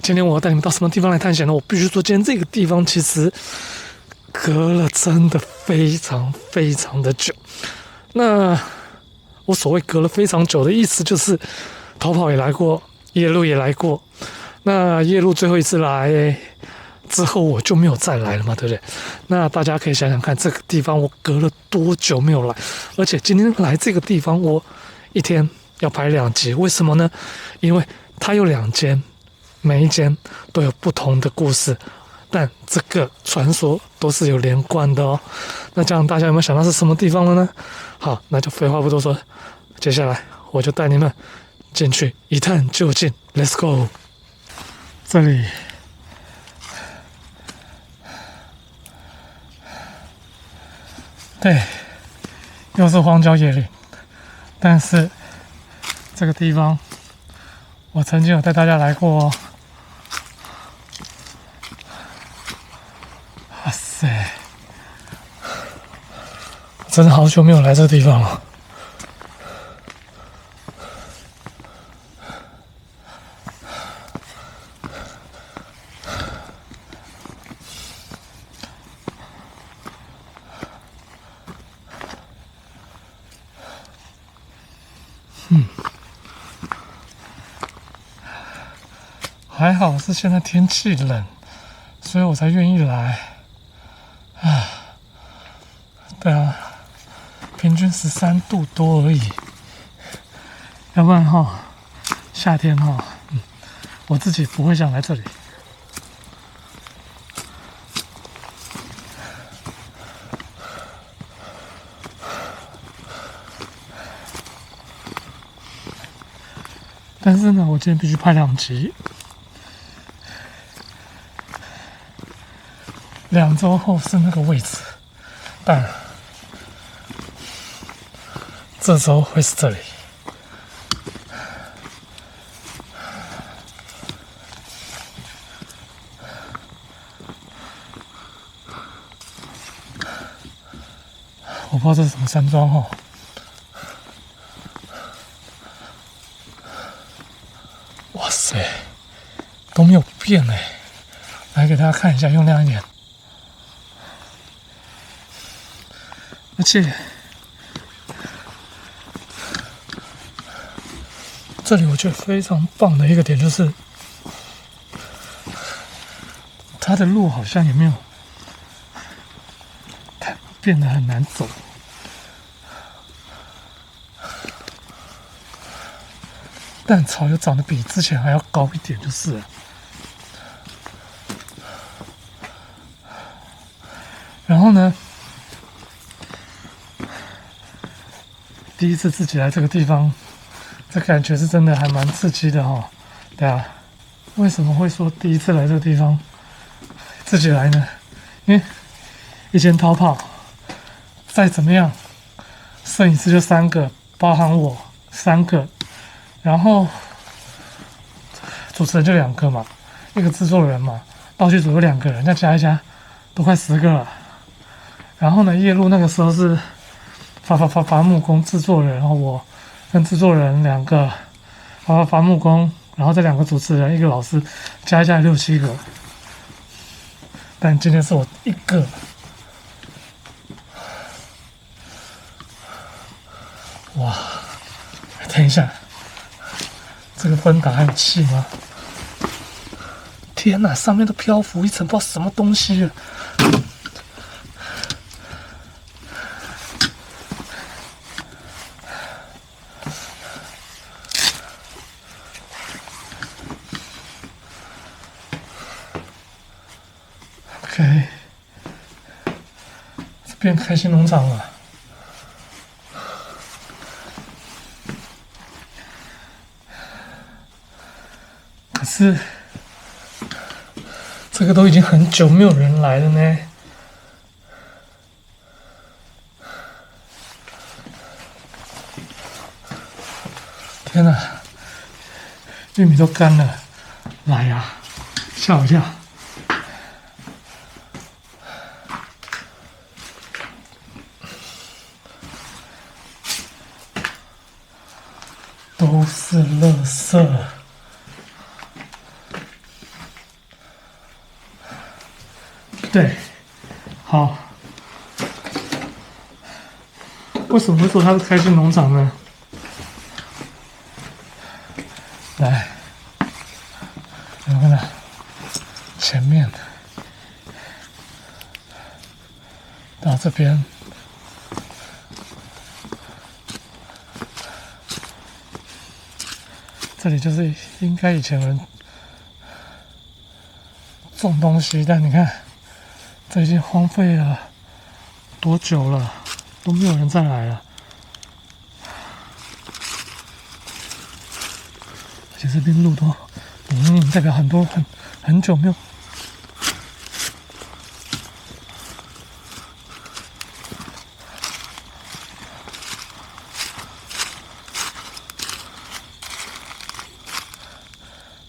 今天我要带你们到什么地方来探险呢？我必须说，今天这个地方其实隔了真的非常非常的久。那我所谓隔了非常久的意思，就是逃跑也来过，夜路也来过。那夜路最后一次来之后，我就没有再来了嘛，对不对？那大家可以想想看，这个地方我隔了多久没有来？而且今天来这个地方，我一天要拍2集，为什么呢？因为它有2间，每一间都有不同的故事，但这个传说都是有连贯的哦。那这样大家有没有想到是什么地方了呢？好，那就废话不多说，接下来我就带你们进去一探究竟 ，Let's go！ 这里对，又是荒郊野岭，但是这个地方我曾经有带大家来过哦。哇塞，真的好久没有来这个地方了。还好是现在天气冷，所以我才愿意来。对啊，平均13度多而已。要不然夏天我自己不会想来这里。但是呢，我今天必须拍2集。2周后是那个位置，但这周会是这里。我不知道这是什么山庄哇塞，都没有变哎！来给大家看一下，用亮一点。而且这里我觉得非常棒的一个点就是，它的路好像也没有变得很难走，但草又长得比之前还要高一点，就是了。然后呢，第一次自己来这个地方，这感觉是真的还蛮刺激的对啊，为什么会说第一次来这个地方自己来呢？因为以前逃跑再怎么样，摄影师就3个，包含我3个，然后主持人就2个嘛，一个制作人嘛，道具组有2个人，再加一加都快10个了。然后呢，夜路那个时候是伐木工制作人，然后我跟制作人2个，伐木工，然后这2个主持人，一个老师，加一加6、7个。但今天是我1个。哇，等一下，这个奔达还有气吗？天哪，上面都漂浮一层不知道什么东西了。OK， 这变开心农场了。可是这个都已经很久没有人来了呢。天哪，玉米都干了，来呀，吓我一跳。都是垃圾。对，好。为什么会说它是开心农场呢？来，你们看，前面到这边，这里就是应该以前有人种东西，但你看，这已经荒废了多久了，都没有人再来了。而且这边路都，代表很久没有。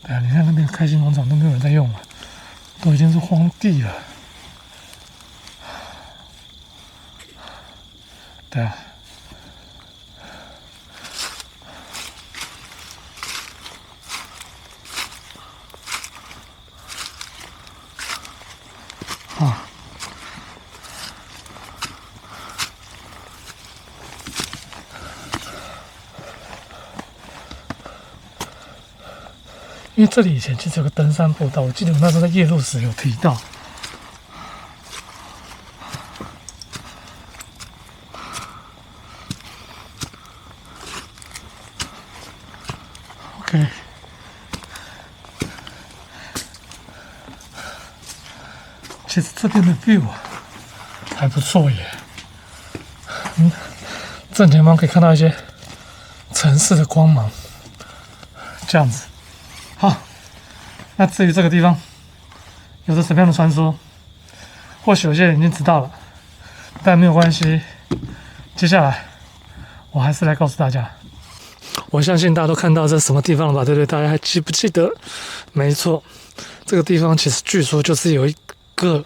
对啊，你看那边开心农场都没有人在用了，都已经是荒地了。对啊。啊。因为这里以前其实有个登山步道，我记得我那时候在夜路时有提到。OK， 其实这边的 view 还不错耶。正前方可以看到一些城市的光芒，这样子。好，那至于这个地方有着什么样的传说，或许有些人已经知道了，但没有关系。接下来我还是来告诉大家。我相信大家都看到这是什么地方了吧？对不对？大家还记不记得？没错，这个地方其实据说就是有一个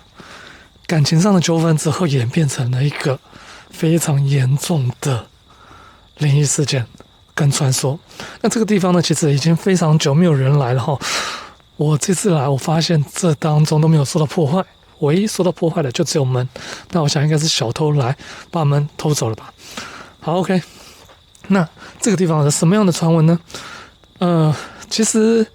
感情上的纠纷之后演变成了一个非常严重的灵异事件跟传说。那这个地方呢，其实已经非常久没有人来了哈。我这次来，我发现这当中都没有受到破坏，唯一受到破坏的就只有门。那我想应该是小偷来把门偷走了吧。好 ，OK。那这个地方有什么样的传闻呢？其实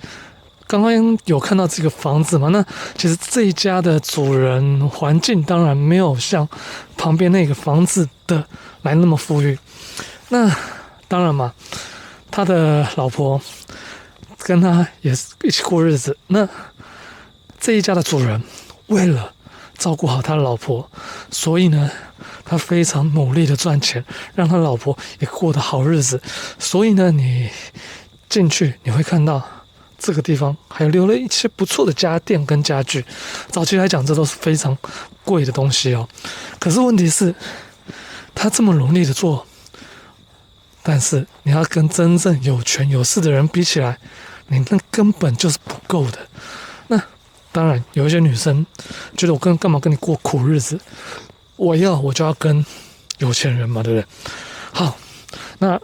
刚刚有看到这个房子嘛，那其实这一家的主人环境当然没有像旁边那个房子的来那么富裕。那当然嘛，他的老婆跟他也是一起过日子。那这一家的主人为了照顾好他的老婆，所以呢，他非常努力的赚钱，让他老婆也过得好日子。所以呢，你进去你会看到这个地方还有留了一些不错的家电跟家具。早期来讲，这都是非常贵的东西哦。可是问题是，他这么努力的做，但是你要跟真正有权有势的人比起来，你那根本就是不够的。那当然，有一些女生觉得我干嘛跟你过苦日子？我就要跟有钱人嘛，对不对？好，那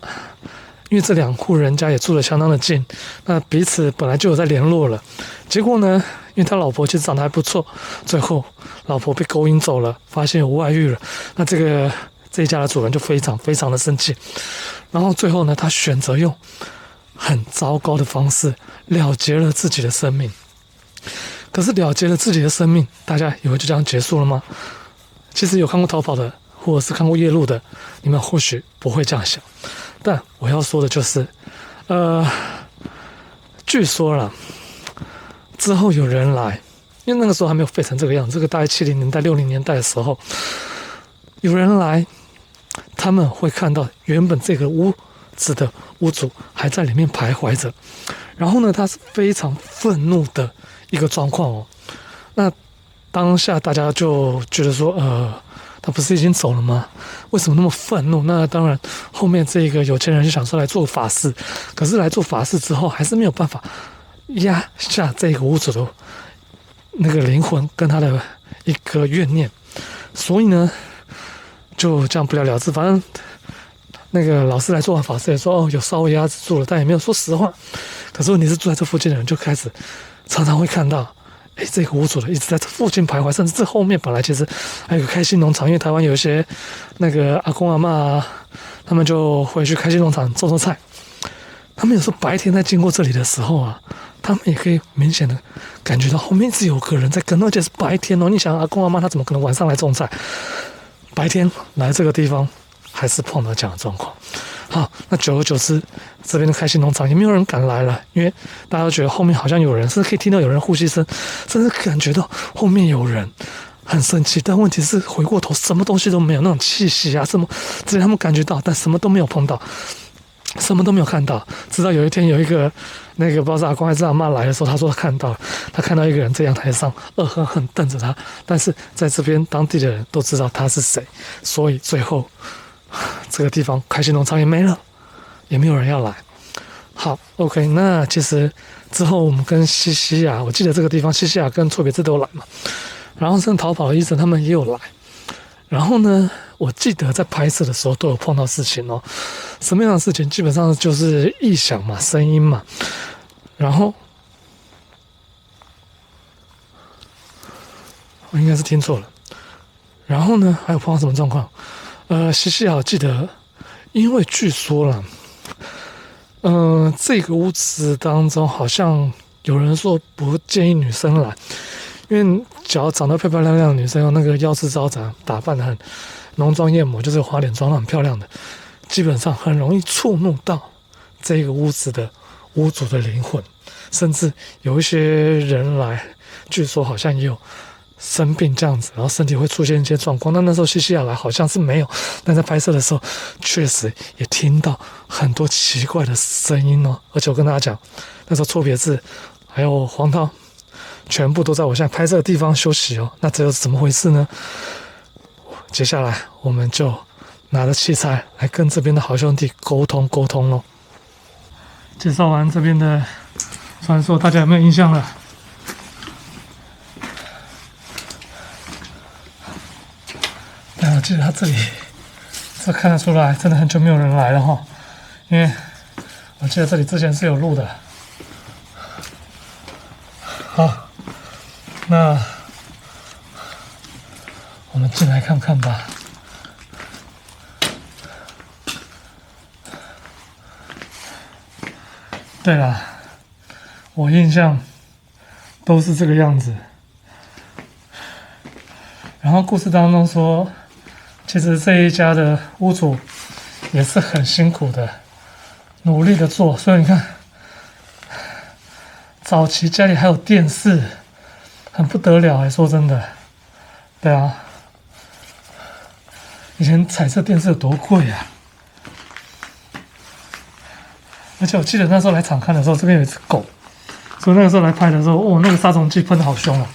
因为这两户人家也住得相当的近，那彼此本来就有在联络了。结果呢，因为他老婆其实长得还不错，最后老婆被勾引走了，发现有外遇了。那这一家的主人就非常非常的生气，然后最后呢，他选择用很糟糕的方式了结了自己的生命。可是了结了自己的生命，大家以为就这样结束了吗？其实有看过逃跑的，或者是看过夜路的，你们或许不会这样想。但我要说的就是，据说啦，之后有人来，因为那个时候还没有废成这个样子，这个大概70年代、60年代的时候，有人来，他们会看到原本这个屋子的屋主还在里面徘徊着，然后呢，他是非常愤怒的一个状况哦。那当下大家就觉得说，他不是已经走了吗？为什么那么愤怒？那当然，后面这个有钱人就想说来做法事，可是来做法事之后，还是没有办法压下这个屋主的那个灵魂跟他的一个怨念，所以呢，就这样不了了之。反正那个老师来做完法事也说，有稍微压制住了，但也没有说实话。可是问题是住在这附近的人就开始常常会看到哎，这个屋主的一直在这附近徘徊，甚至这后面本来其实还有个开心农场，因为台湾有一些那个阿公阿嬷啊，他们就回去开心农场种菜。他们有时候白天在经过这里的时候啊，他们也可以明显的感觉到后面一直有个人在跟，而且是白天哦。你想阿公阿嬷他怎么可能晚上来种菜？白天来这个地方还是碰到这样的状况。好，那久而久之，这边的开心农场也没有人敢来了，因为大家都觉得后面好像有人，甚至可以听到有人呼吸声，甚至感觉到后面有人，很生气。但问题是回过头，什么东西都没有，那种气息啊什么，只是他们感觉到，但什么都没有碰到，什么都没有看到。直到有一天，有一个那个不知道是阿公还是阿嬷来的时候，他说他看到了，他看到一个人在阳台上恶狠狠瞪着他，但是在这边当地的人都知道他是谁，所以最后这个地方开心农场也没了，也没有人要来。好 ，OK， 那其实之后我们跟西西亚，我记得这个地方西西亚跟错别字都有来嘛，然后甚至逃跑的医生他们也有来。然后呢，我记得在拍摄的时候都有碰到事情哦，什么样的事情？基本上就是异响嘛，声音嘛。然后我应该是听错了。然后呢，还有碰到什么状况？西西亚我记得，因为据说了，这个屋子当中好像有人说不建议女生来，因为只要长得漂漂亮亮的女生，有那个腰肢招展，打扮得很浓妆艳抹，就是花脸妆很漂亮的，基本上很容易触怒到这个屋子的屋主的灵魂，甚至有一些人来，据说好像也有生病这样子，然后身体会出现一些状况。那时候西西亚来好像是没有，但在拍摄的时候确实也听到很多奇怪的声音哦。而且我跟大家讲，那时候错别字还有黄涛全部都在我现在拍摄的地方休息哦。那这又是怎么回事呢？接下来我们就拿着器材来跟这边的好兄弟沟通咯。介绍完这边的传说，大家有没有印象了？但我记得他这里，这看得出来，真的很久没有人来了哈。因为我记得这里之前是有路的。好，那我们进来看看吧。对啦，我印象都是这个样子。然后故事当中说，其实这一家的屋主也是很辛苦的，努力的做。所以你看，早期家里还有电视，很不得了哎，说真的，对啊，以前彩色电视有多贵啊！而且我记得那时候来场看的时候，这边有一只狗，所以那个时候来拍的时候，哦，那个杀虫剂喷的好凶啊！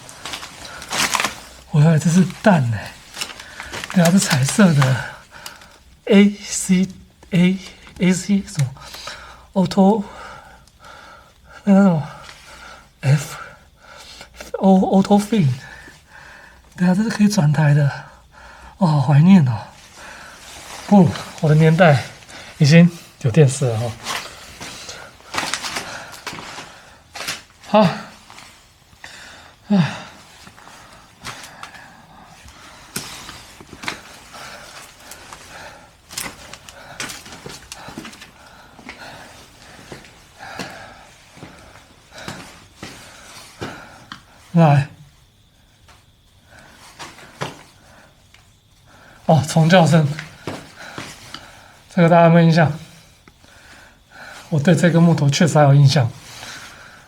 我以为这是蛋哎，对啊，是彩色的 AC 什么 auto 那种 auto fin， 对啊，这是可以转台的，哦，好怀念哦！不，我的年代已经有电视了哈。好，来，哦，虫叫声，这个大家有没有印象？我对这个木头确实还有印象。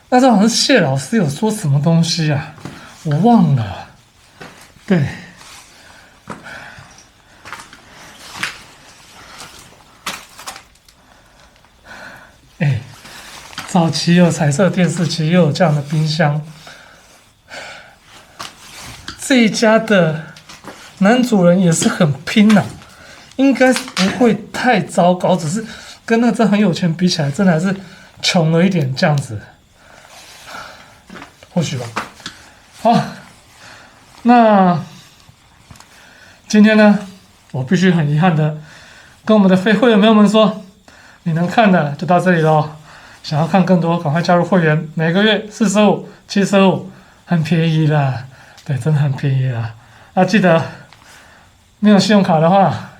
那这好像是谢老师有说什么东西啊，我忘了。对，哎，早期有彩色电视机，又有这样的冰箱。这一家的男主人也是很拼呐、应该是不会太糟糕，只是跟那真很有钱比起来，真的还是穷了一点这样子。或许吧。好，那今天呢，我必须很遗憾的跟我们的非会员朋友们说，你能看的就到这里咯。想要看更多，赶快加入会员，每个月45、75很便宜啦，对，真的很便宜啦。啊，记得没有信用卡的话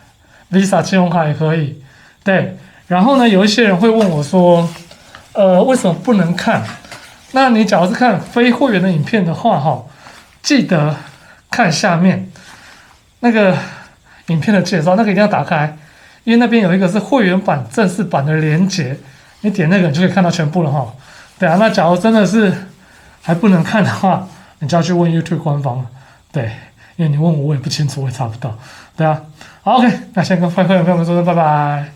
，Visa 信用卡也可以。对，然后呢，有一些人会问我说，为什么不能看？那你假如是看非会员的影片的话，哈，记得看下面那个影片的介绍，那个一定要打开，因为那边有一个是会员版正式版的连结，你点那个你就可以看到全部了哈。对啊，那假如真的是还不能看的话，你就要去问 YouTube 官方了。对，因为你问我，我也不清楚，我也查不到。对啊，好 OK，那先跟会员朋友们说声拜拜。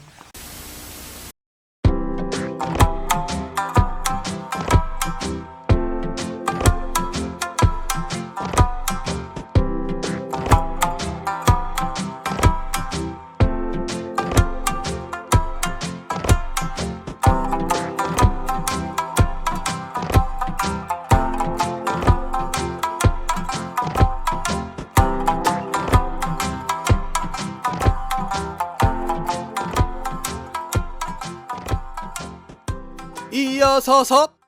咿呀嚓嚓。